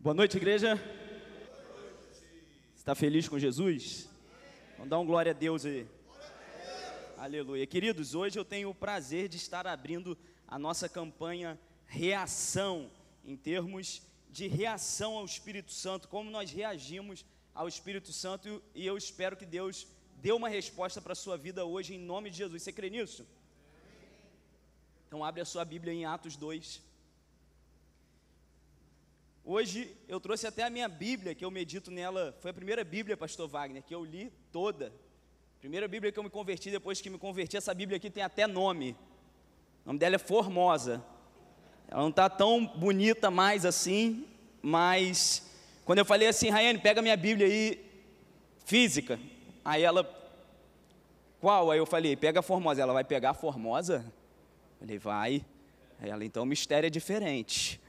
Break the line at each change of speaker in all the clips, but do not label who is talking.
Boa noite, igreja. Você está feliz com Jesus? Vamos dar um glória a Deus aí. Aleluia. Queridos, hoje eu tenho o prazer de estar abrindo a nossa campanha Reação, em termos de reação ao Espírito Santo, como nós reagimos ao Espírito Santo, e eu espero que Deus dê uma resposta para a sua vida hoje, em nome de Jesus. Você crê nisso? Então abre a sua Bíblia em Atos 2. Hoje eu trouxe até a minha Bíblia, que eu medito nela, foi a primeira Bíblia, pastor Wagner, que eu li toda. Primeira Bíblia que eu me converti, depois que me converti, essa Bíblia aqui tem até nome. O nome dela é Formosa. Ela não está tão bonita mais assim, mas quando eu falei assim, Raiane, pega minha Bíblia aí, física. Aí ela, qual? Aí eu falei, pega a Formosa. Ela vai pegar a Formosa? Eu falei, vai. Aí ela, então o mistério é diferente.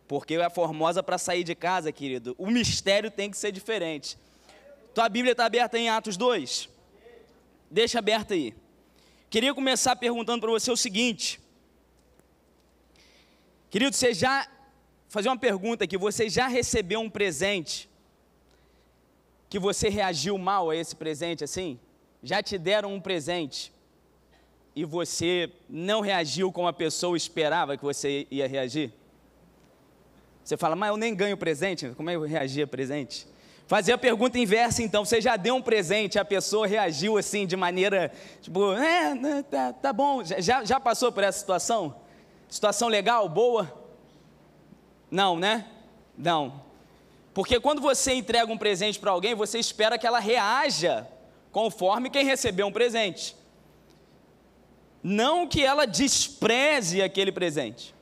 Porque é a Formosa para sair de casa, querido. O mistério tem que ser diferente. Tua Bíblia está aberta em Atos 2? Deixa aberta aí. Queria começar perguntando para você o seguinte. Querido, fazer uma pergunta aqui. Você já recebeu um presente que você reagiu mal a esse presente assim? Já te deram um presente e você não reagiu como a pessoa esperava que você ia reagir? Você fala, mas eu nem ganho presente, como é que eu reagi a presente? Fazer a pergunta inversa então, você já deu um presente, a pessoa reagiu assim de maneira, tipo, tá bom, já passou por essa situação? Situação legal, boa? Não, né? Não. Porque quando você entrega um presente para alguém, você espera que ela reaja conforme quem recebeu um presente. Não que ela despreze aquele presente,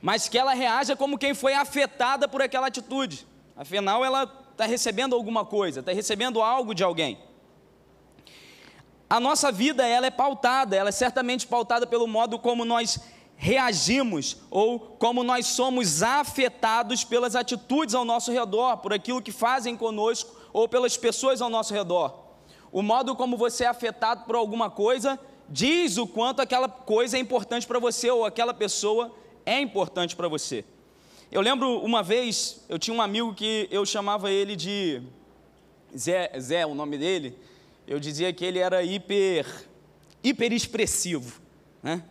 mas que ela reaja como quem foi afetada por aquela atitude. Afinal, ela está recebendo alguma coisa, está recebendo algo de alguém. A nossa vida, ela é certamente pautada pelo modo como nós reagimos, ou como nós somos afetados pelas atitudes ao nosso redor, por aquilo que fazem conosco, ou pelas pessoas ao nosso redor. O modo como você é afetado por alguma coisa, diz o quanto aquela coisa é importante para você, ou aquela pessoa é importante para você. Eu lembro uma vez, eu tinha um amigo que eu chamava ele de Zé, o nome dele. Eu dizia que ele era hiper expressivo, né?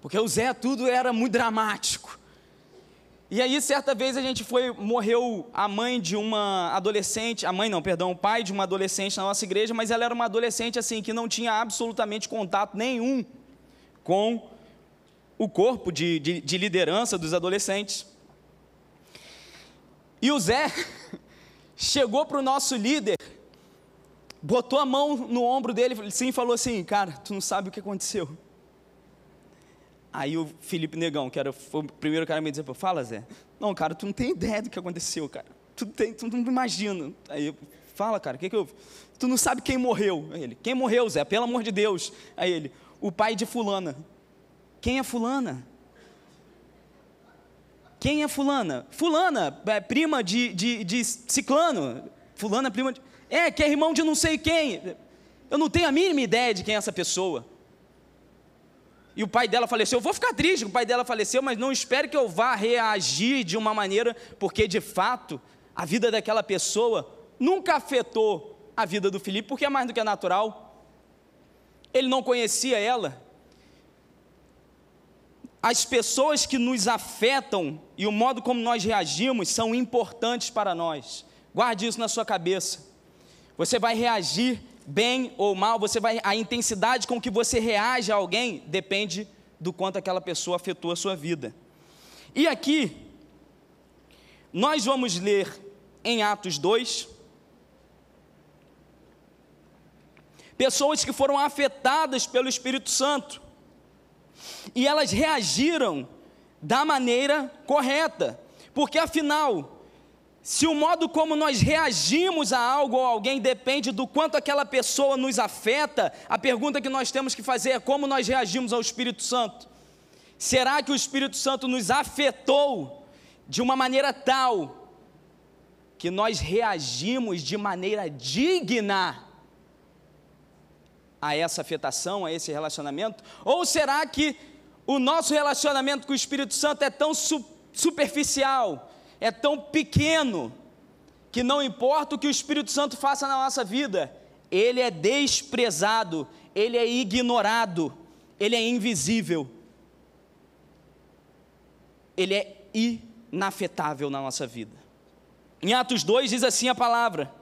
Porque o Zé tudo era muito dramático. E aí certa vez morreu a mãe de uma adolescente, o pai de uma adolescente na nossa igreja, mas ela era uma adolescente assim, que não tinha absolutamente contato nenhum com o corpo de liderança dos adolescentes. E o Zé chegou para o nosso líder, botou a mão no ombro dele e falou assim, cara, tu não sabe o que aconteceu. Aí o Felipe Negão, foi o primeiro cara a me dizer, fala Zé. Não, cara, tu não tem ideia do que aconteceu, cara. Tu não imagina. Aí eu, fala, cara, o que houve? Tu não sabe quem morreu. Aí ele, quem morreu, Zé? Pelo amor de Deus. Aí ele, o pai de fulana. Quem é fulana? Quem é fulana? Fulana, prima de ciclano. Fulana, prima de... que é irmão de não sei quem. Eu não tenho a mínima ideia de quem é essa pessoa. E o pai dela faleceu. Eu vou ficar triste que o pai dela faleceu, mas não espere que eu vá reagir de uma maneira, porque de fato, a vida daquela pessoa nunca afetou a vida do Felipe, porque é mais do que natural. Ele não conhecia ela. As pessoas que nos afetam e o modo como nós reagimos são importantes para nós. Guarde isso na sua cabeça. Você vai reagir bem ou mal, a intensidade com que você reage a alguém depende do quanto aquela pessoa afetou a sua vida. E aqui, nós vamos ler em Atos 2, pessoas que foram afetadas pelo Espírito Santo, e elas reagiram da maneira correta, porque afinal, se o modo como nós reagimos a algo ou a alguém depende do quanto aquela pessoa nos afeta, a pergunta que nós temos que fazer é como nós reagimos ao Espírito Santo. Será que o Espírito Santo nos afetou de uma maneira tal que nós reagimos de maneira digna a essa afetação, a esse relacionamento? Ou será que o nosso relacionamento com o Espírito Santo é tão superficial, é tão pequeno, que não importa o que o Espírito Santo faça na nossa vida, ele é desprezado, ele é ignorado, ele é invisível, ele é inafetável na nossa vida. Em Atos 2 diz assim a palavra,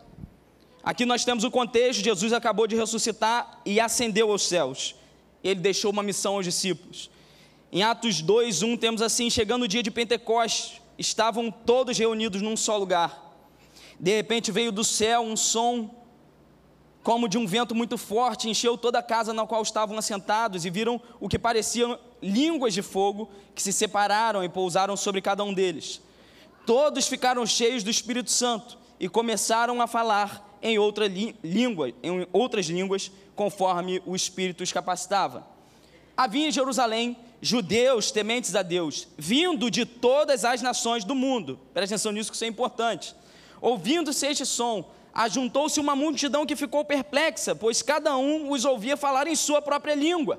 aqui nós temos o contexto, Jesus acabou de ressuscitar e ascendeu aos céus, ele deixou uma missão aos discípulos. Em Atos 2:1 temos assim, chegando o dia de Pentecostes, estavam todos reunidos num só lugar, de repente veio do céu um som como de um vento muito forte, encheu toda a casa na qual estavam assentados, e viram o que pareciam línguas de fogo, que se separaram e pousaram sobre cada um deles. Todos ficaram cheios do Espírito Santo, e começaram a falar em outras línguas, conforme o Espírito os capacitava. Havia em Jerusalém judeus tementes a Deus, vindo de todas as nações do mundo. Presta atenção nisso, que isso é importante. Ouvindo-se este som, ajuntou-se uma multidão que ficou perplexa, pois cada um os ouvia falar em sua própria língua.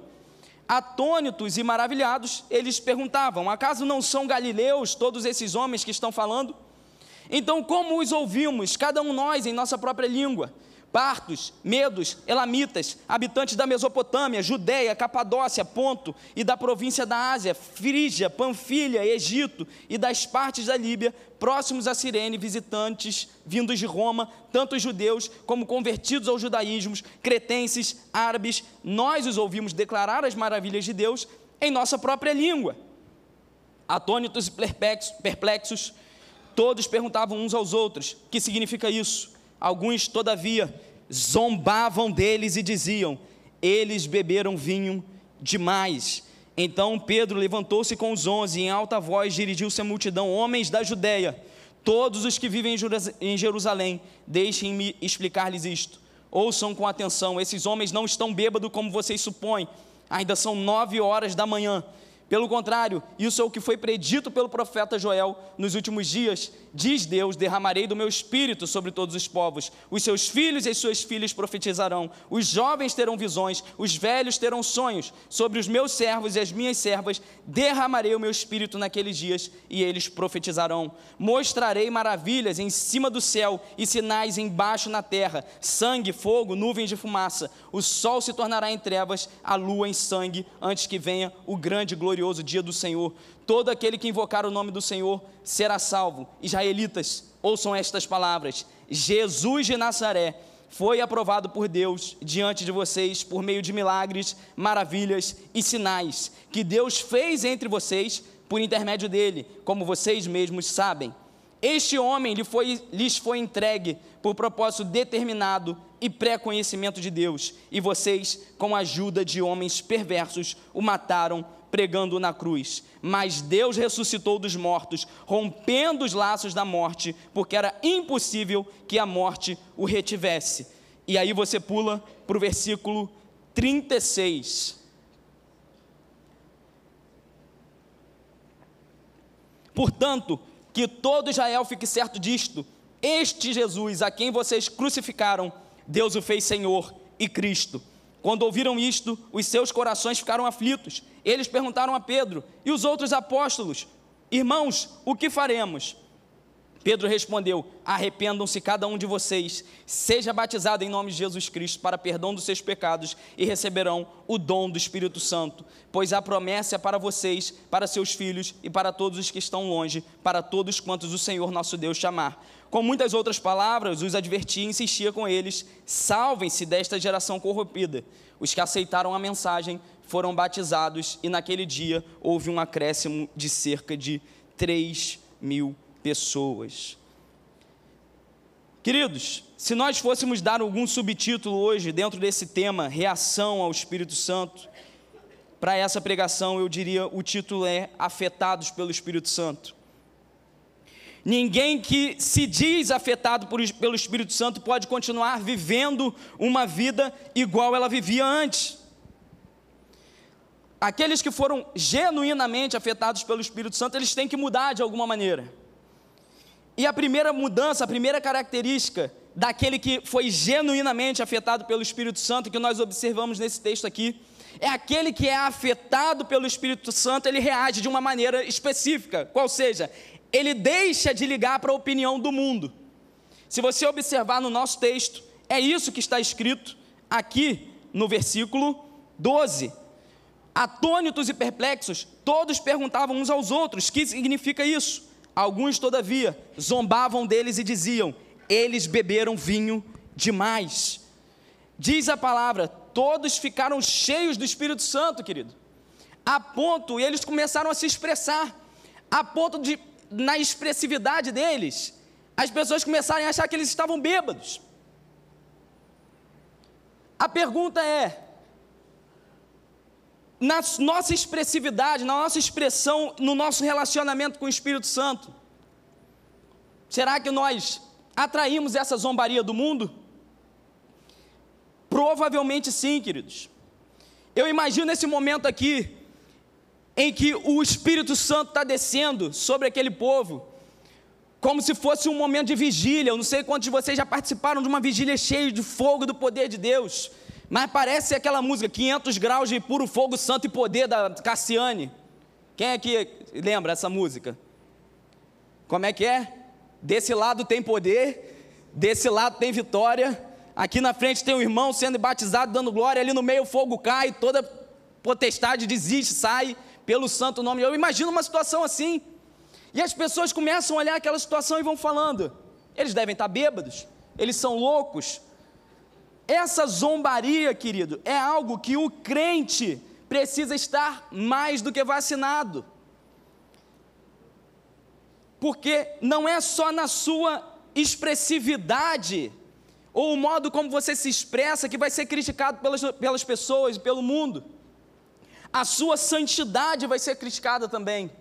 Atônitos e maravilhados, eles perguntavam: acaso não são galileus todos esses homens que estão falando? Então, como os ouvimos, cada um nós em nossa própria língua? Partos, medos, elamitas, habitantes da Mesopotâmia, Judeia, Capadócia, Ponto e da província da Ásia, Frígia, Panfilha, Egito e das partes da Líbia, próximos a Cirene, visitantes vindos de Roma, tanto judeus como convertidos ao judaísmo, cretenses, árabes, nós os ouvimos declarar as maravilhas de Deus em nossa própria língua. Atônitos e perplexos, todos perguntavam uns aos outros: o que significa isso? Alguns, todavia, zombavam deles e diziam: eles beberam vinho demais. Então Pedro levantou-se com os 11 e em alta voz dirigiu-se à multidão: homens da Judeia, todos os que vivem em Jerusalém, deixem-me explicar-lhes isto. Ouçam com atenção, esses homens não estão bêbados como vocês supõem, ainda são 9 horas da manhã. Pelo contrário, isso é o que foi predito pelo profeta Joel: nos últimos dias, diz Deus, derramarei do meu espírito sobre todos os povos, os seus filhos e as suas filhas profetizarão, os jovens terão visões, os velhos terão sonhos, sobre os meus servos e as minhas servas derramarei o meu espírito naqueles dias, e eles profetizarão. Mostrarei maravilhas em cima do céu e sinais embaixo na terra: sangue, fogo, nuvens de fumaça. O sol se tornará em trevas, a lua em sangue, antes que venha o grande e glorioso dia do Senhor. Todo aquele que invocar o nome do Senhor será salvo. Israelitas, ouçam estas palavras: Jesus de Nazaré foi aprovado por Deus diante de vocês por meio de milagres, maravilhas e sinais que Deus fez entre vocês por intermédio dele, como vocês mesmos sabem. Este homem lhes foi entregue por propósito determinado e pré-conhecimento de Deus, e vocês, com a ajuda de homens perversos, o mataram pregando na cruz. Mas Deus ressuscitou dos mortos, rompendo os laços da morte, porque era impossível que a morte o retivesse. E aí você pula para o versículo 36. Portanto, que todo Israel fique certo disto: este Jesus, a quem vocês crucificaram, Deus o fez Senhor e Cristo. Quando ouviram isto, os seus corações ficaram aflitos. Eles perguntaram a Pedro e os outros apóstolos: irmãos, o que faremos? Pedro respondeu: arrependam-se cada um de vocês, seja batizado em nome de Jesus Cristo para perdão dos seus pecados, e receberão o dom do Espírito Santo, pois a promessa é para vocês, para seus filhos e para todos os que estão longe, para todos quantos o Senhor nosso Deus chamar. Com muitas outras palavras, os advertia e insistia com eles: salvem-se desta geração corrompida. Os que aceitaram a mensagem foram batizados, e naquele dia houve um acréscimo de cerca de 3.000 pessoas. Queridos, se nós fôssemos dar algum subtítulo hoje dentro desse tema, reação ao Espírito Santo, para essa pregação eu diria, o título é afetados pelo Espírito Santo. Ninguém que se diz afetado pelo Espírito Santo pode continuar vivendo uma vida igual ela vivia antes. Aqueles que foram genuinamente afetados pelo Espírito Santo, eles têm que mudar de alguma maneira. E a primeira mudança, a primeira característica daquele que foi genuinamente afetado pelo Espírito Santo, que nós observamos nesse texto aqui, é aquele que é afetado pelo Espírito Santo, ele reage de uma maneira específica, qual seja, ele deixa de ligar para a opinião do mundo. Se você observar no nosso texto, é isso que está escrito aqui no versículo 12. Atônitos e perplexos, todos perguntavam uns aos outros: o que significa isso? Alguns, todavia, zombavam deles e diziam: eles beberam vinho demais. Diz a palavra, todos ficaram cheios do Espírito Santo, querido, a ponto, eles começaram a se expressar, a ponto de, na expressividade deles, as pessoas começarem a achar que eles estavam bêbados. A pergunta é, na nossa expressividade, na nossa expressão, no nosso relacionamento com o Espírito Santo, será que nós atraímos essa zombaria do mundo? Provavelmente sim, queridos. Eu imagino esse momento aqui, em que o Espírito Santo está descendo sobre aquele povo, como se fosse um momento de vigília. Eu não sei quantos de vocês já participaram de uma vigília cheia de fogo do poder de Deus, mas parece aquela música, 500 graus de puro fogo, santo e poder, da Cassiane. Quem é que lembra essa música? Como é que é? Desse lado tem poder, desse lado tem vitória, aqui na frente tem um irmão sendo batizado, dando glória, ali no meio o fogo cai, toda potestade desiste, sai, pelo santo nome. Eu imagino uma situação assim, e as pessoas começam a olhar aquela situação e vão falando: eles devem estar bêbados, eles são loucos. Essa zombaria, querido, é algo que o crente precisa estar mais do que vacinado, porque não é só na sua expressividade, ou o modo como você se expressa, que vai ser criticado pelas pessoas e pelo mundo. A sua santidade vai ser criticada também,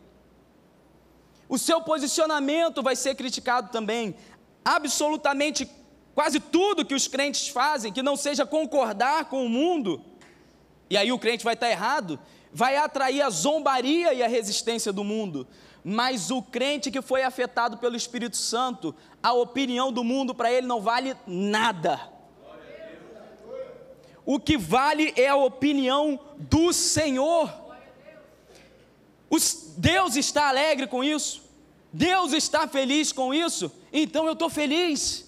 o seu posicionamento vai ser criticado também. Absolutamente quase tudo que os crentes fazem, que não seja concordar com o mundo, e aí o crente vai estar errado, vai atrair a zombaria e a resistência do mundo. Mas o crente que foi afetado pelo Espírito Santo, a opinião do mundo para ele não vale nada. O que vale é a opinião do Senhor. Deus está alegre com isso, Deus está feliz com isso, então eu estou feliz.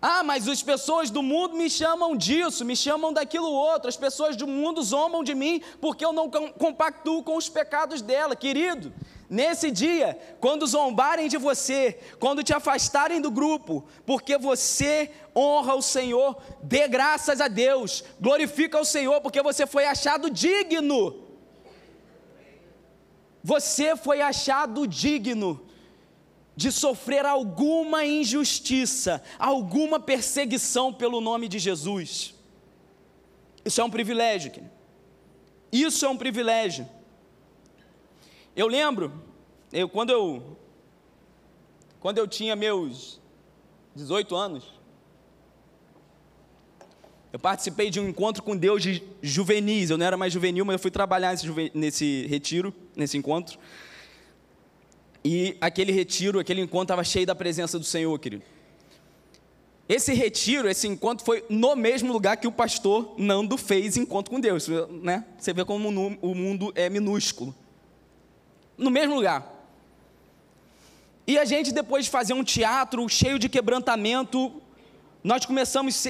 Ah, mas as pessoas do mundo me chamam disso, me chamam daquilo outro, as pessoas do mundo zombam de mim, porque eu não compactuo com os pecados dela. Querido, nesse dia, quando zombarem de você, quando te afastarem do grupo, porque você honra o Senhor, dê graças a Deus, glorifica o Senhor, porque você foi achado digno. Você foi achado digno de sofrer alguma injustiça, alguma perseguição pelo nome de Jesus. Isso é um privilégio, querido. Isso é um privilégio. Eu lembro, quando eu tinha meus 18 anos, eu participei de um encontro com Deus de juvenis. Eu não era mais juvenil, mas eu fui trabalhar nesse retiro, nesse encontro. E aquele encontro estava cheio da presença do Senhor, querido. Esse encontro foi no mesmo lugar que o pastor Nando fez encontro com Deus, né? Você vê como o mundo é minúsculo. No mesmo lugar. E a gente, depois de fazer um teatro cheio de quebrantamento, nós começamos,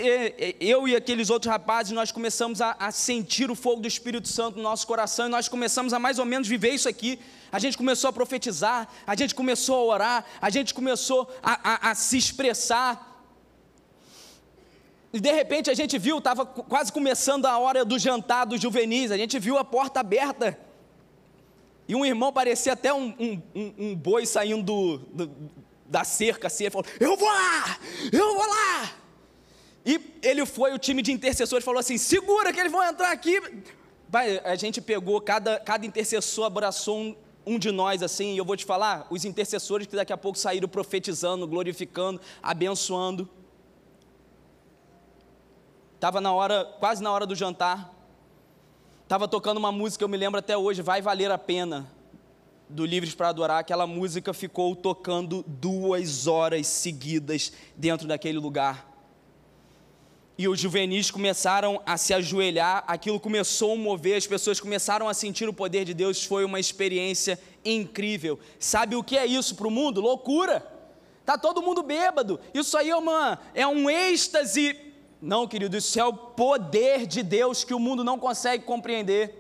eu e aqueles outros rapazes, nós começamos a sentir o fogo do Espírito Santo no nosso coração, e nós começamos a mais ou menos viver isso aqui. A gente começou a profetizar, a gente começou a orar, a gente começou a se expressar, e de repente a gente viu, estava quase começando a hora do jantar dos juvenis, a gente viu a porta aberta, e um irmão, parecia até um boi saindo da cerca, assim, ele falou: eu vou lá, e ele foi, o time de intercessores falou assim: segura que eles vão entrar aqui. A gente pegou, cada intercessor abraçou um de nós assim, e eu vou te falar, os intercessores que daqui a pouco saíram profetizando, glorificando, abençoando. Estava quase na hora do jantar, estava tocando uma música, eu me lembro até hoje, Vai Valer a Pena, do Livres para Adorar. Aquela música ficou tocando 2 horas seguidas dentro daquele lugar, e os juvenis começaram a se ajoelhar, aquilo começou a mover, as pessoas começaram a sentir o poder de Deus. Foi uma experiência incrível. Sabe o que é isso para o mundo? Loucura. Está todo mundo bêbado. Isso aí é um êxtase. Não, querido, isso é o poder de Deus que o mundo não consegue compreender.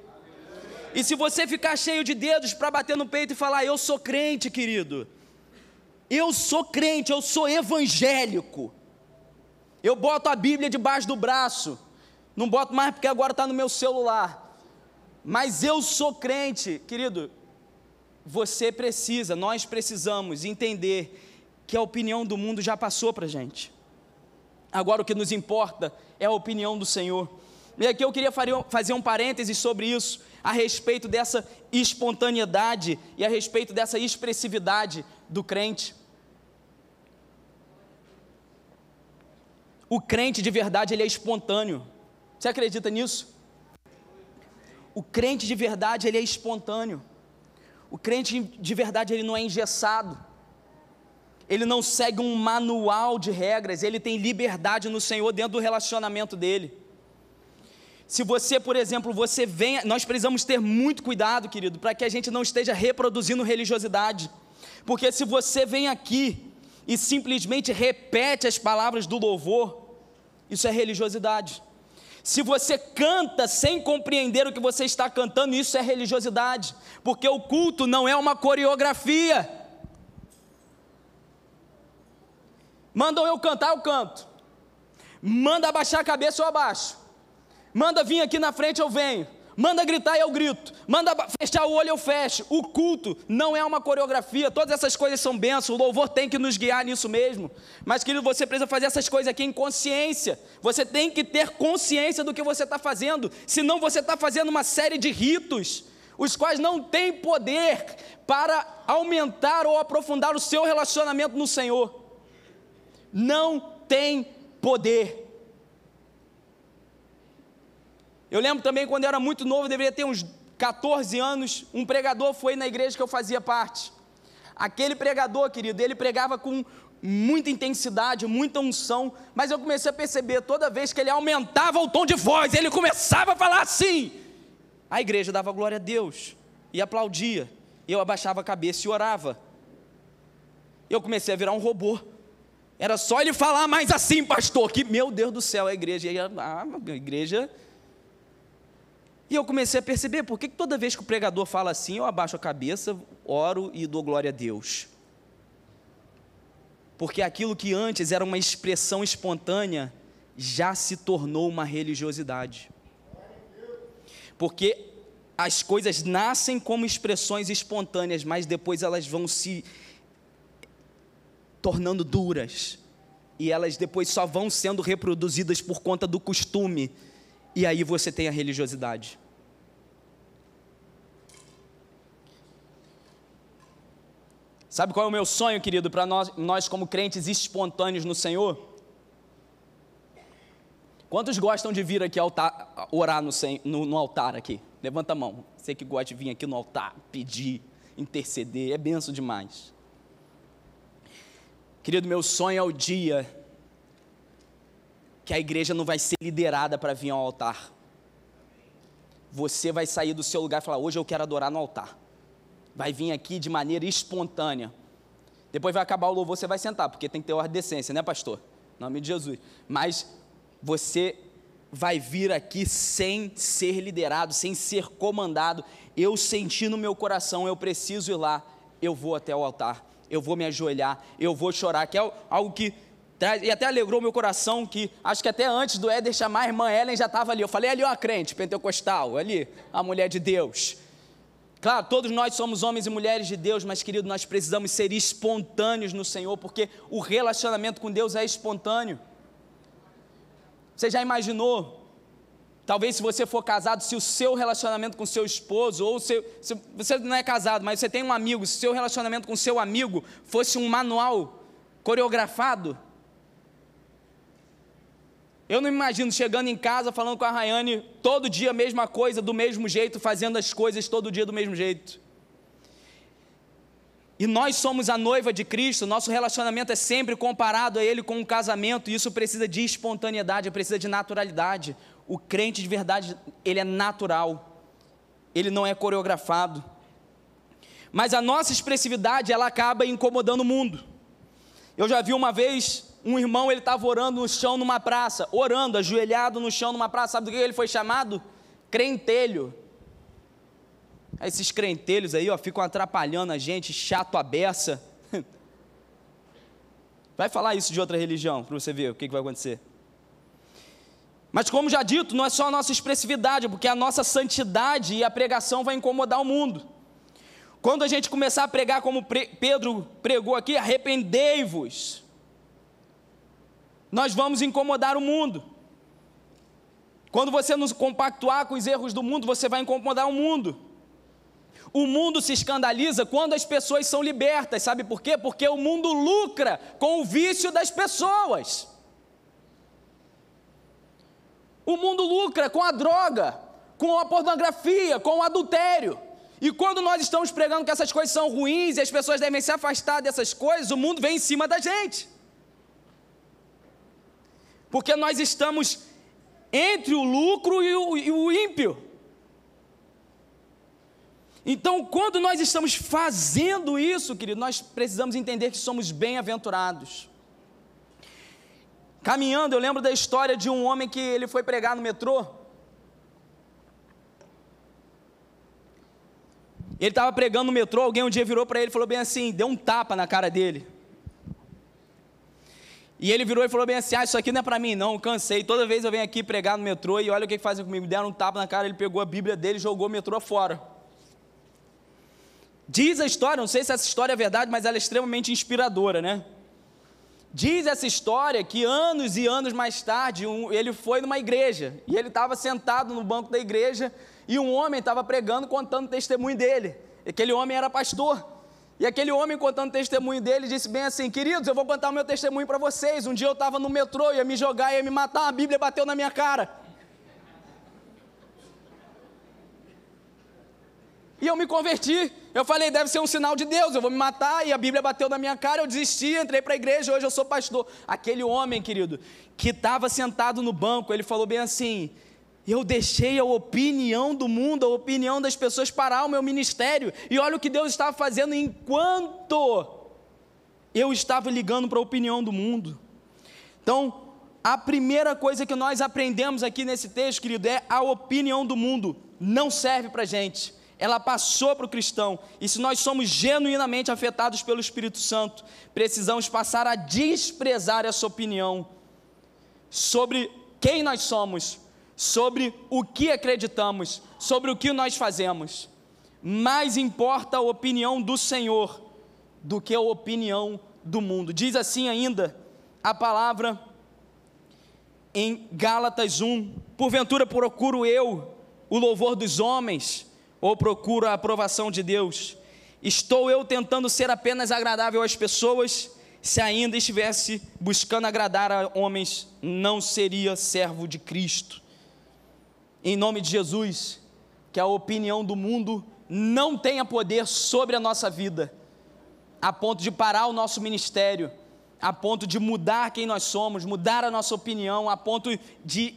E se você ficar cheio de dedos para bater no peito e falar, eu sou crente, querido, eu sou crente, eu sou evangélico, eu boto a Bíblia debaixo do braço, não boto mais porque agora está no meu celular, mas eu sou crente, querido, nós precisamos entender que a opinião do mundo já passou para a gente. Agora o que nos importa é a opinião do Senhor. E aqui eu queria fazer um parêntese sobre isso, a respeito dessa espontaneidade e a respeito dessa expressividade do crente. O crente de verdade, ele é espontâneo. Você acredita nisso? O crente de verdade, ele é espontâneo. O crente de verdade, ele não é engessado. Ele não segue um manual de regras, ele tem liberdade no Senhor dentro do relacionamento dele. Se você, por exemplo, nós precisamos ter muito cuidado, querido, para que a gente não esteja reproduzindo religiosidade, porque se você vem aqui e simplesmente repete as palavras do louvor, isso é religiosidade. Se você canta sem compreender o que você está cantando, isso é religiosidade, porque o culto não é uma coreografia. Mandam eu cantar, eu canto. Manda abaixar a cabeça, eu abaixo. Manda vir aqui na frente, eu venho. Manda gritar, eu grito. Manda fechar o olho, eu fecho. O culto não é uma coreografia. Todas essas coisas são bênçãos. O louvor tem que nos guiar nisso mesmo. Mas, querido, você precisa fazer essas coisas aqui em consciência. Você tem que ter consciência do que você está fazendo. Senão você está fazendo uma série de ritos, os quais não têm poder para aumentar ou aprofundar o seu relacionamento no Senhor. Não tem poder. Eu lembro também quando eu era muito novo, deveria ter uns 14 anos, um pregador foi na igreja que eu fazia parte. Aquele pregador, querido, ele pregava com muita intensidade, muita unção, mas eu comecei a perceber, toda vez que ele aumentava o tom de voz, ele começava a falar assim, a igreja dava glória a Deus, e aplaudia, eu abaixava a cabeça e orava. Eu comecei a virar um robô. Era só ele falar mais assim, pastor, que, meu Deus do céu, a igreja... E eu comecei a perceber, por que toda vez que o pregador fala assim, eu abaixo a cabeça, oro e dou glória a Deus? Porque aquilo que antes era uma expressão espontânea, já se tornou uma religiosidade. Porque as coisas nascem como expressões espontâneas, mas depois elas vão se tornando duras, e elas depois só vão sendo reproduzidas por conta do costume, e aí você tem a religiosidade. Sabe qual é o meu sonho, querido, para nós como crentes espontâneos no Senhor? Quantos gostam de vir aqui orar no altar aqui? Levanta a mão. Você que gosta de vir aqui no altar, pedir, interceder, é benção demais. Querido, meu sonho é o dia que a igreja não vai ser liderada para vir ao altar. Você vai sair do seu lugar e falar, hoje eu quero adorar no altar. Vai vir aqui de maneira espontânea. Depois vai acabar o louvor, você vai sentar, porque tem que ter ordem de decência, né, pastor? Em nome de Jesus. Mas você vai vir aqui sem ser liderado, sem ser comandado. Eu senti no meu coração, eu preciso ir lá, eu vou até o altar, eu vou me ajoelhar, eu vou chorar, que é algo que traz, e até alegrou meu coração, que acho que até antes do Éder chamar a irmã Ellen já estava ali. Eu falei, ali ó, a crente pentecostal, ali, a mulher de Deus. Claro, todos nós somos homens e mulheres de Deus, mas, querido, nós precisamos ser espontâneos no Senhor, porque o relacionamento com Deus é espontâneo. Você já imaginou, talvez se você for casado, se o seu relacionamento com seu esposo, ou se você não é casado, mas você tem um amigo, se o seu relacionamento com seu amigo fosse um manual coreografado? Eu não imagino chegando em casa, falando com a Rayane, todo dia a mesma coisa, do mesmo jeito, fazendo as coisas todo dia do mesmo jeito. E nós somos a noiva de Cristo, nosso relacionamento é sempre comparado a Ele com um casamento, e isso precisa de espontaneidade, precisa de naturalidade. O crente de verdade, ele é natural, ele não é coreografado. mas a nossa expressividade, ela acaba incomodando o mundo. Eu já vi uma vez, um irmão, ele estava orando no chão numa praça, orando, ajoelhado no chão numa praça, sabe do que ele foi chamado? Crentelho. Esses crentelhos aí, ó, ficam atrapalhando a gente, chato a beça. Vai falar isso de outra religião, para você ver o que vai acontecer. Mas como já dito, não é só a nossa expressividade, porque a nossa santidade e a pregação vai incomodar o mundo. Quando a gente começar a pregar como Pedro pregou aqui, arrependei-vos, nós vamos incomodar o mundo. Quando você nos compactuar com os erros do mundo, você vai incomodar o mundo. O mundo se escandaliza quando as pessoas são libertas, sabe por quê? Porque o mundo lucra com o vício das pessoas. O mundo lucra com a droga, com a pornografia, com o adultério. E quando nós estamos pregando que essas coisas são ruins e as pessoas devem se afastar dessas coisas, o mundo vem em cima da gente. Porque nós estamos entre o lucro e o ímpio. Então, quando nós estamos fazendo isso, querido, nós precisamos entender que somos bem-aventurados. Caminhando, eu lembro da história de um homem que ele foi pregar no metrô. Ele estava pregando no metrô, alguém um dia virou para ele e falou bem assim, deu um tapa na cara dele. E ele virou e falou bem assim, isso aqui não é para mim não, cansei, toda vez eu venho aqui pregar no metrô e olha o que fazem comigo, me deram um tapa na cara, ele pegou a Bíblia dele e jogou o metrô fora. Diz a história, não sei se essa história é verdade, mas ela é extremamente inspiradora, né? Diz essa história que anos e anos mais tarde, ele foi numa igreja, e ele estava sentado no banco da igreja, e um homem estava pregando, contando o testemunho dele. Aquele homem era pastor, e aquele homem contando o testemunho dele, disse bem assim, queridos, eu vou contar o meu testemunho para vocês, um dia eu estava no metrô, ia me jogar, ia me matar, a Bíblia bateu na minha cara. E eu me converti, eu falei, deve ser um sinal de Deus, eu vou me matar, e a Bíblia bateu na minha cara, eu desisti, entrei para a igreja, hoje eu sou pastor. Aquele homem, querido, que estava sentado no banco, ele falou bem assim, eu deixei a opinião do mundo, a opinião das pessoas parar o meu ministério, e olha o que Deus estava fazendo enquanto eu estava ligando para a opinião do mundo. Então, a primeira coisa que nós aprendemos aqui nesse texto, querido, é a opinião do mundo não serve para a gente. Ela passou para o cristão, e se nós somos genuinamente afetados pelo Espírito Santo, precisamos passar a desprezar essa opinião sobre quem nós somos, sobre o que acreditamos, sobre o que nós fazemos. Mais importa a opinião do Senhor do que a opinião do mundo. Diz assim ainda a palavra em Gálatas 1, porventura procuro eu o louvor dos homens, ou procuro a aprovação de Deus? Estou eu tentando ser apenas agradável às pessoas? Se ainda estivesse buscando agradar a homens, não seria servo de Cristo. Em nome de Jesus, que a opinião do mundo não tenha poder sobre a nossa vida, a ponto de parar o nosso ministério, a ponto de mudar quem nós somos, mudar a nossa opinião, a ponto de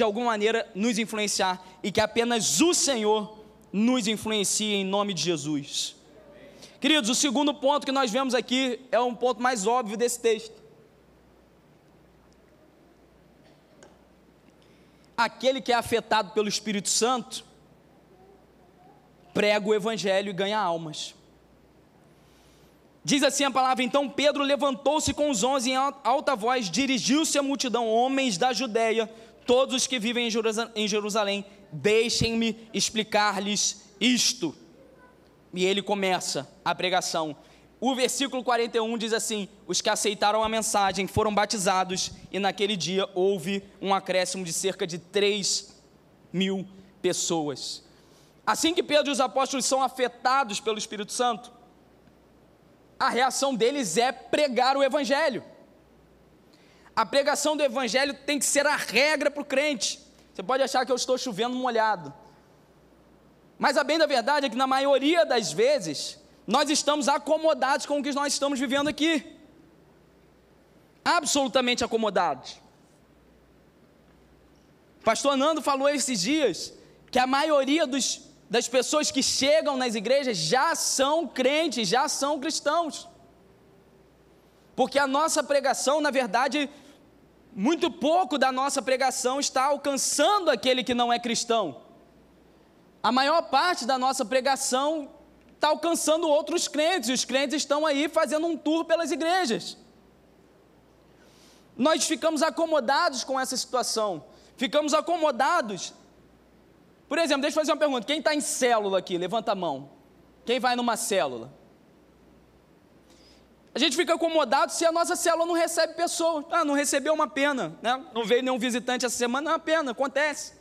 alguma maneira nos influenciar, e que apenas o Senhor nos influencia em nome de Jesus. Queridos, o segundo ponto que nós vemos aqui é um ponto mais óbvio desse texto. Aquele que é afetado pelo Espírito Santo prega o Evangelho e ganha almas. Diz assim a palavra, então Pedro levantou-se com os 11 em alta voz, dirigiu-se à multidão, homens da Judeia, todos os que vivem em Jerusalém, deixem-me explicar-lhes isto. E ele começa a pregação. O versículo 41 diz assim, os que aceitaram a mensagem foram batizados, e naquele dia houve um acréscimo de cerca de 3.000 pessoas. Assim que Pedro e os apóstolos são afetados pelo Espírito Santo, a reação deles é pregar o Evangelho. A pregação do Evangelho tem que ser a regra para o crente. Você pode achar que eu estou chovendo molhado, mas a bem da verdade é que na maioria das vezes, nós estamos acomodados com o que nós estamos vivendo aqui, absolutamente acomodados. O pastor Nando falou esses dias, que a maioria dos das pessoas que chegam nas igrejas já são crentes, já são cristãos. Porque a nossa pregação, na verdade, muito pouco da nossa pregação está alcançando aquele que não é cristão. A maior parte da nossa pregação está alcançando outros crentes, e os crentes estão aí fazendo um tour pelas igrejas. Nós ficamos acomodados com essa situação, ficamos acomodados. Por exemplo, deixa eu fazer uma pergunta, quem está em célula aqui? Levanta a mão. Quem vai numa célula? A gente fica acomodado se a nossa célula não recebe pessoas. Não recebeu, uma pena, né? Não veio nenhum visitante essa semana, é uma pena, acontece.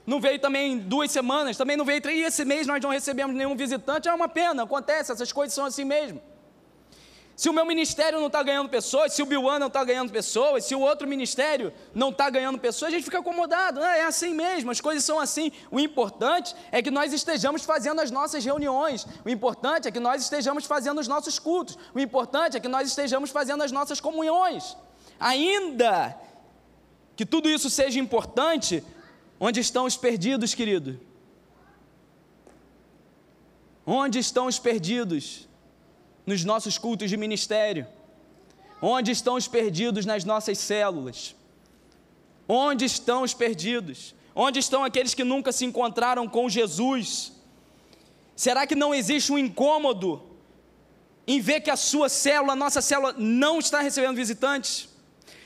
Não veio também 2 semanas, também não veio 3, e esse mês nós não recebemos nenhum visitante, é uma pena, acontece, essas coisas são assim mesmo. Se o meu ministério não está ganhando pessoas, se o Biuan não está ganhando pessoas, se o outro ministério não está ganhando pessoas, a gente fica acomodado, é assim mesmo, as coisas são assim. O importante é que nós estejamos fazendo as nossas reuniões, o importante é que nós estejamos fazendo os nossos cultos, o importante é que nós estejamos fazendo as nossas comunhões. Ainda que tudo isso seja importante, onde estão os perdidos, querido? Onde estão os perdidos? Nos nossos cultos de ministério? Onde estão os perdidos nas nossas células? Onde estão os perdidos? Onde estão aqueles que nunca se encontraram com Jesus? Será que não existe um incômodo em ver que a sua célula, a nossa célula, não está recebendo visitantes?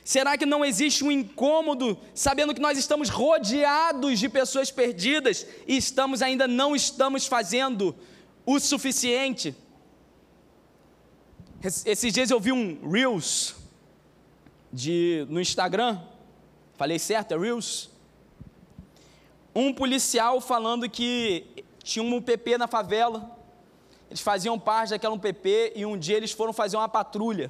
Será que não existe um incômodo, sabendo que nós estamos rodeados de pessoas perdidas e ainda não estamos fazendo o suficiente? Esses dias eu vi um Reels no Instagram, falei certo, é Reels? Um policial falando que tinha um PP na favela, eles faziam parte daquela PP e um dia eles foram fazer uma patrulha.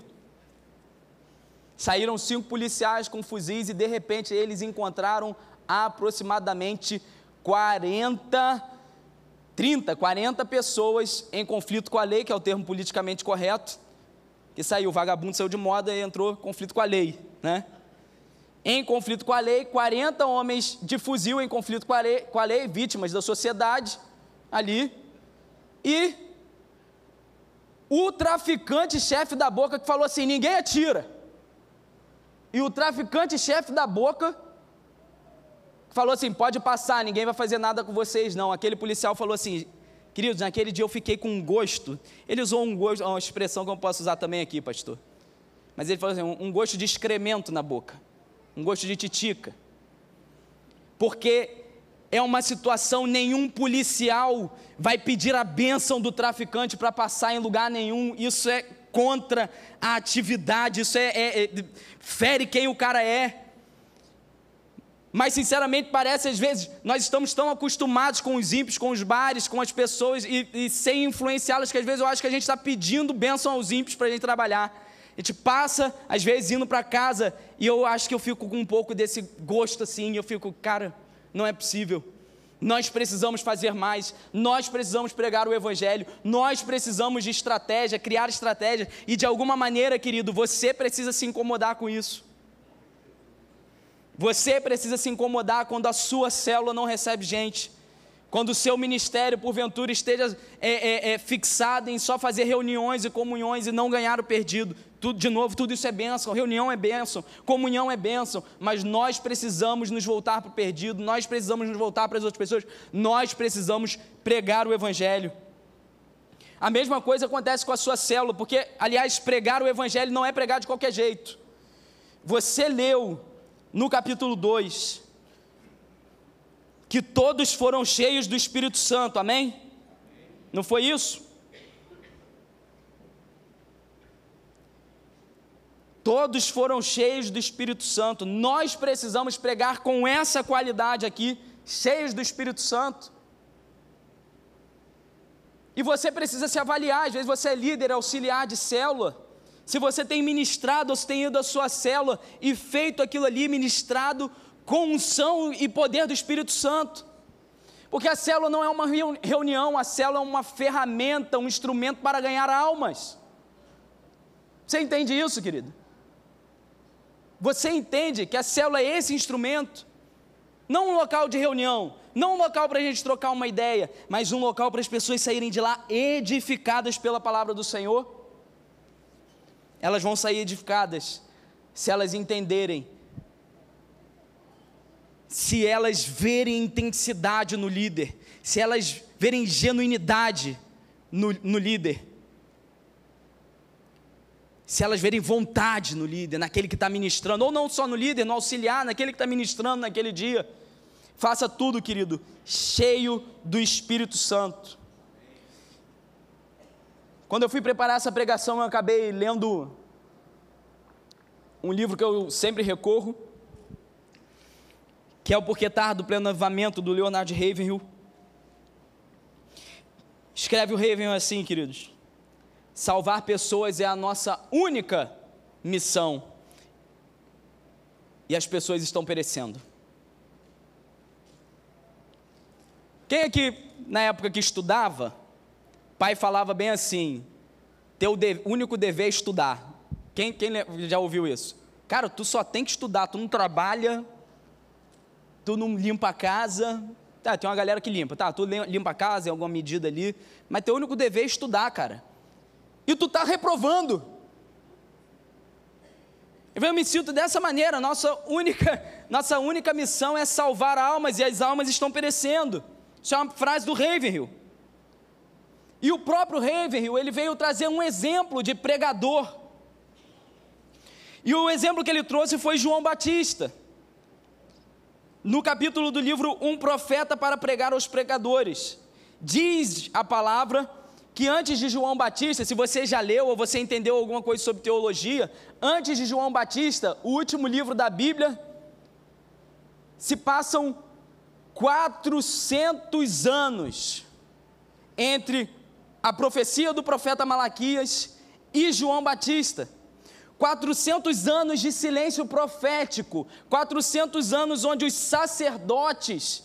Saíram 5 policiais com fuzis e de repente eles encontraram aproximadamente 40 pessoas em conflito com a lei, que é o termo politicamente correto, que saiu, o vagabundo saiu de moda e entrou em conflito com a lei, né? Em conflito com a lei, 40 homens de fuzil em conflito com a lei, vítimas da sociedade ali, e o traficante-chefe da boca que falou assim, ninguém atira. E o traficante-chefe da boca falou assim, pode passar, ninguém vai fazer nada com vocês não. Aquele policial falou assim, queridos, naquele dia eu fiquei com um gosto, ele usou um gosto, uma expressão que eu posso usar também aqui, pastor, mas ele falou assim, um gosto de excremento na boca, um gosto de titica, porque é uma situação, nenhum policial vai pedir a bênção do traficante para passar em lugar nenhum, isso é contra a atividade, isso fere quem o cara é. Mas sinceramente parece, às vezes, nós estamos tão acostumados com os ímpios, com os bares, com as pessoas, e sem influenciá-las, que às vezes eu acho que a gente está pedindo bênção aos ímpios para a gente trabalhar. A gente passa, às vezes, indo para casa, e eu acho que eu fico com um pouco desse gosto assim, eu fico, cara, não é possível. Nós precisamos fazer mais, nós precisamos pregar o Evangelho, nós precisamos de estratégia, criar estratégia, e de alguma maneira, querido, você precisa se incomodar com isso. Você precisa se incomodar quando a sua célula não recebe gente, quando o seu ministério, porventura, esteja fixado em só fazer reuniões e comunhões e não ganhar o perdido. De novo, tudo isso é bênção, reunião é bênção, comunhão é bênção, mas nós precisamos nos voltar para o perdido, nós precisamos nos voltar para as outras pessoas, nós precisamos pregar o Evangelho. A mesma coisa acontece com a sua célula, porque, aliás, pregar o Evangelho não é pregar de qualquer jeito. Você leu no capítulo 2, que todos foram cheios do Espírito Santo, amém? Não foi isso? Todos foram cheios do Espírito Santo. Nós precisamos pregar com essa qualidade aqui, cheios do Espírito Santo. E você precisa se avaliar, às vezes você é líder, auxiliar de célula, se você tem ministrado ou se tem ido à sua célula e feito aquilo ali, ministrado com unção e poder do Espírito Santo, porque a célula não é uma reunião, a célula é uma ferramenta, um instrumento para ganhar almas. Você entende isso, querido? Você entende que a célula é esse instrumento? Não um local de reunião, não um local para a gente trocar uma ideia, mas um local para as pessoas saírem de lá edificadas pela palavra do Senhor. Elas vão sair edificadas se elas entenderem, se elas verem intensidade no líder, se elas verem genuinidade no líder, se elas verem vontade no líder, naquele que está ministrando, ou não só no líder, no auxiliar, naquele que está ministrando naquele dia. Faça tudo, querido, cheio do Espírito Santo. Quando eu fui preparar essa pregação, eu acabei lendo um livro que eu sempre recorro, que é o Porquê Tarde do Pleno Avivamento, do Leonard Ravenhill. Escreve o Ravenhill assim, queridos: salvar pessoas é a nossa única missão, e as pessoas estão perecendo. Quem aqui, na época que estudava, pai falava bem assim: teu único dever é estudar. Quem já ouviu isso? Cara, tu só tem que estudar, tu não trabalha, tu não limpa a casa. Tá, tem uma galera que limpa, tá, tu limpa a casa em alguma medida ali, mas teu único dever é estudar, cara. E tu está reprovando. Eu me sinto dessa maneira. Nossa única missão é salvar almas, e as almas estão perecendo. Isso é uma frase do Ravenhill. E o próprio Ravenhill, ele veio trazer um exemplo de pregador. E o exemplo que ele trouxe foi João Batista. No capítulo do livro Um Profeta para Pregar aos Pregadores, diz a palavra que antes de João Batista, se você já leu ou você entendeu alguma coisa sobre teologia, antes de João Batista, o último livro da Bíblia, se passam 400 anos entre a profecia do profeta Malaquias e João Batista. 400 anos de silêncio profético, 400 anos onde os sacerdotes,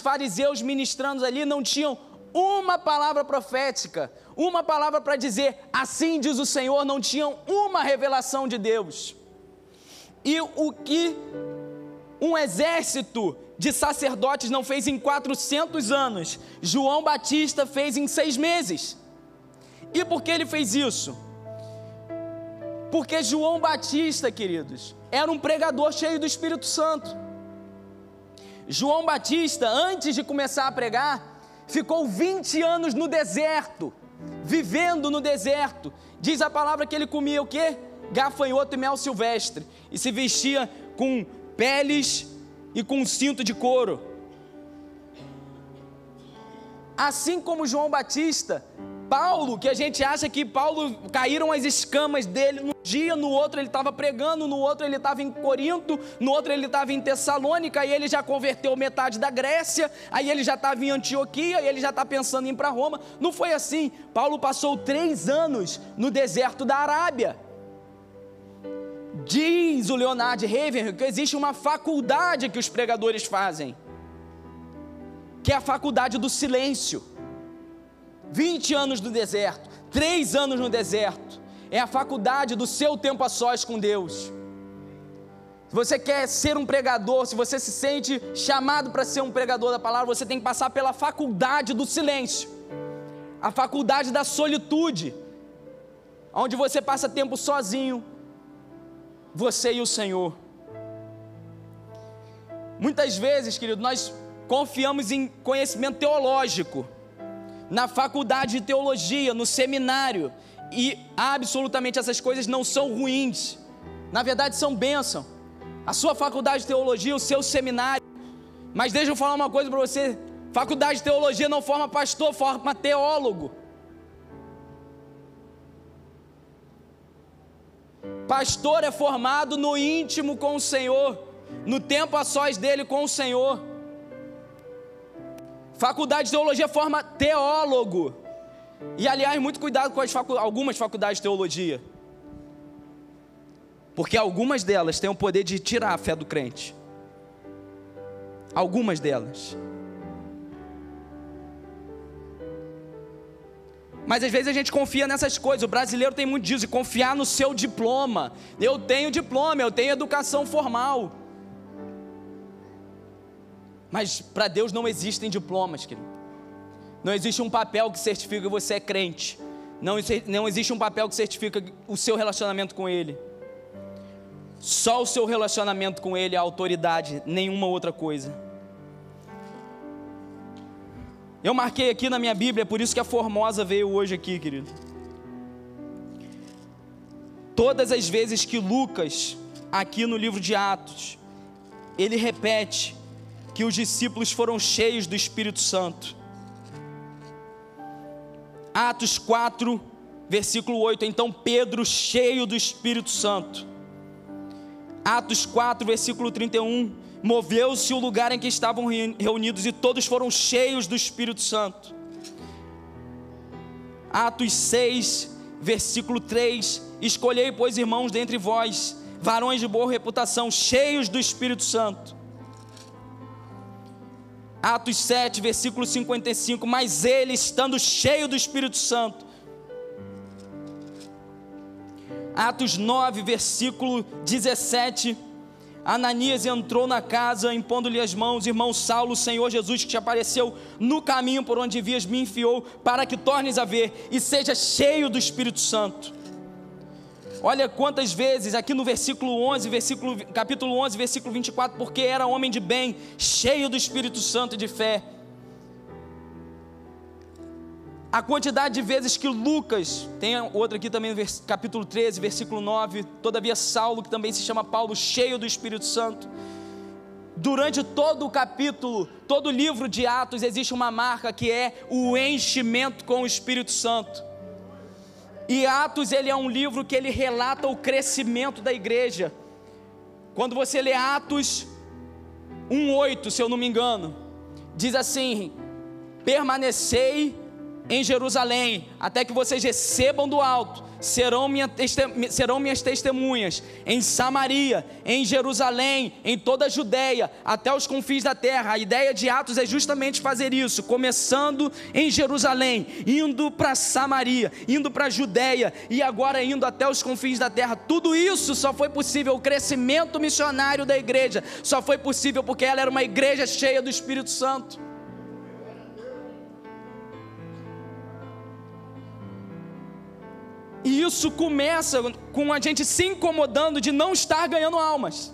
fariseus ministrando ali, não tinham uma palavra profética, uma palavra para dizer, assim diz o Senhor, não tinham uma revelação de Deus. E o que um exército de sacerdotes não fez em 400 anos, João Batista fez em 6 meses. E por que ele fez isso? Porque João Batista, queridos, era um pregador cheio do Espírito Santo. João Batista, antes de começar a pregar, ficou 20 anos no deserto, vivendo no deserto. Diz a palavra que ele comia o quê? Gafanhoto e mel silvestre, e se vestia com peles e com um cinto de couro. Assim como João Batista, Paulo, que a gente acha que Paulo, caíram as escamas dele, num dia, no outro ele estava pregando, no outro ele estava em Corinto, no outro ele estava em Tessalônica, aí ele já converteu metade da Grécia, aí ele já estava em Antioquia, aí ele já está pensando em ir para Roma. Não foi assim. Paulo passou 3 anos no deserto da Arábia. Diz o Leonard Ravenhill que existe uma faculdade que os pregadores fazem, que é a faculdade do silêncio. 20 anos no deserto, 3 anos no deserto, é a faculdade do seu tempo a sós com Deus. Se você quer ser um pregador, se você se sente chamado para ser um pregador da palavra, você tem que passar pela faculdade do silêncio, a faculdade da solitude, onde você passa tempo sozinho, você e o Senhor. Muitas vezes, querido, nós confiamos em conhecimento teológico, na faculdade de teologia, no seminário, e absolutamente essas coisas não são ruins, na verdade são bênção. A sua faculdade de teologia, o seu seminário, mas deixa eu falar uma coisa para você: faculdade de teologia não forma pastor, forma teólogo. Pastor é formado no íntimo com o Senhor, no tempo a sós dele com o Senhor. Faculdade de teologia forma teólogo. E aliás, muito cuidado com algumas faculdades de teologia, porque algumas delas têm o poder de tirar a fé do crente. Algumas delas. Mas às vezes a gente confia nessas coisas. O brasileiro tem muito disso, de confiar no seu diploma. Eu tenho diploma, eu tenho educação formal. Mas para Deus não existem diplomas, querido. Não existe um papel que certifica que você é crente. Não existe um papel que certifica o seu relacionamento com Ele. Só o seu relacionamento com Ele é a autoridade, nenhuma outra coisa. Eu marquei aqui na minha Bíblia, por isso que a Formosa veio hoje aqui, querido. Todas as vezes que Lucas, aqui no livro de Atos, ele repete que os discípulos foram cheios do Espírito Santo. Atos 4, versículo 8, então Pedro cheio do Espírito Santo. Atos 4, versículo 31, moveu-se o lugar em que estavam reunidos e todos foram cheios do Espírito Santo. Atos 6, versículo 3, escolhei, pois, irmãos, dentre vós, varões de boa reputação, cheios do Espírito Santo. Atos 7, versículo 55, mas ele, estando cheio do Espírito Santo. Atos 9, versículo 17, Ananias entrou na casa, impondo-lhe as mãos, irmão Saulo, o Senhor Jesus que te apareceu no caminho por onde vias, me enviou, para que tornes a ver, e seja cheio do Espírito Santo. Olha quantas vezes, aqui no capítulo 11, versículo 24, porque era homem de bem, cheio do Espírito Santo e de fé. A quantidade de vezes que Lucas, tem outra aqui também no capítulo 13, versículo 9, todavia Saulo, que também se chama Paulo, cheio do Espírito Santo. Durante todo o capítulo, todo o livro de Atos, existe uma marca que é o enchimento com o Espírito Santo. E Atos, ele é um livro que ele relata o crescimento da igreja. Quando você lê Atos 1:8, se eu não me engano, diz assim: permanecei em Jerusalém, até que vocês recebam do alto, serão minhas testemunhas, em Samaria, em Jerusalém, em toda a Judeia, até os confins da terra. A ideia de Atos é justamente fazer isso, começando em Jerusalém, indo para Samaria, indo para a Judeia, e agora indo até os confins da terra. Tudo isso só foi possível, o crescimento missionário da igreja, só foi possível porque ela era uma igreja cheia do Espírito Santo. E isso começa com a gente se incomodando de não estar ganhando almas.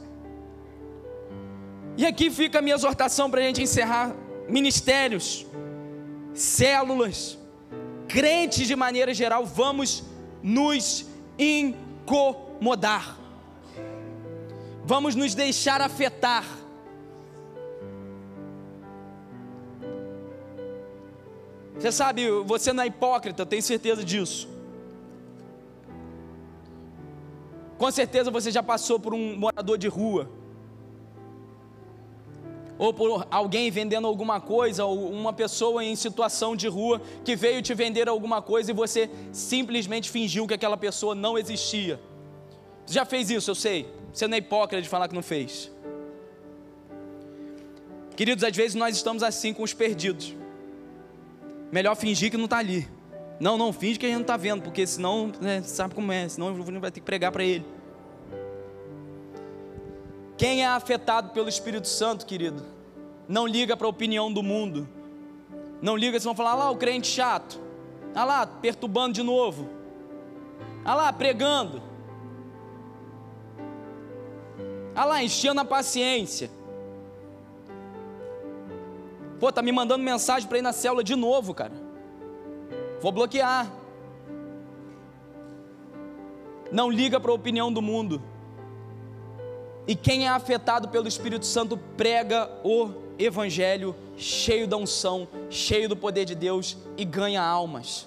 E aqui fica a minha exortação para a gente encerrar: ministérios, células, crentes de maneira geral, vamos nos incomodar, vamos nos deixar afetar. Você sabe, você não é hipócrita, eu tenho certeza disso. Com certeza você já passou por um morador de rua, ou por alguém vendendo alguma coisa, ou uma pessoa em situação de rua que veio te vender alguma coisa e você simplesmente fingiu que aquela pessoa não existia. Você já fez isso, eu sei. Você não é hipócrita de falar que não fez. Queridos, às vezes nós estamos assim com os perdidos. Melhor fingir que não está ali. Não, finge que a gente não está vendo, porque senão, sabe como é, senão o Júnior vai ter que pregar para ele. Quem é afetado pelo Espírito Santo, querido, não liga para a opinião do mundo. Não liga, vocês vão falar: lá o crente chato, lá perturbando de novo, lá pregando, lá enchendo a paciência. Pô, tá me mandando mensagem para ir na célula de novo, cara. Vou bloquear. Não liga para a opinião do mundo. E quem é afetado pelo Espírito Santo prega o Evangelho cheio da unção, cheio do poder de Deus e ganha almas.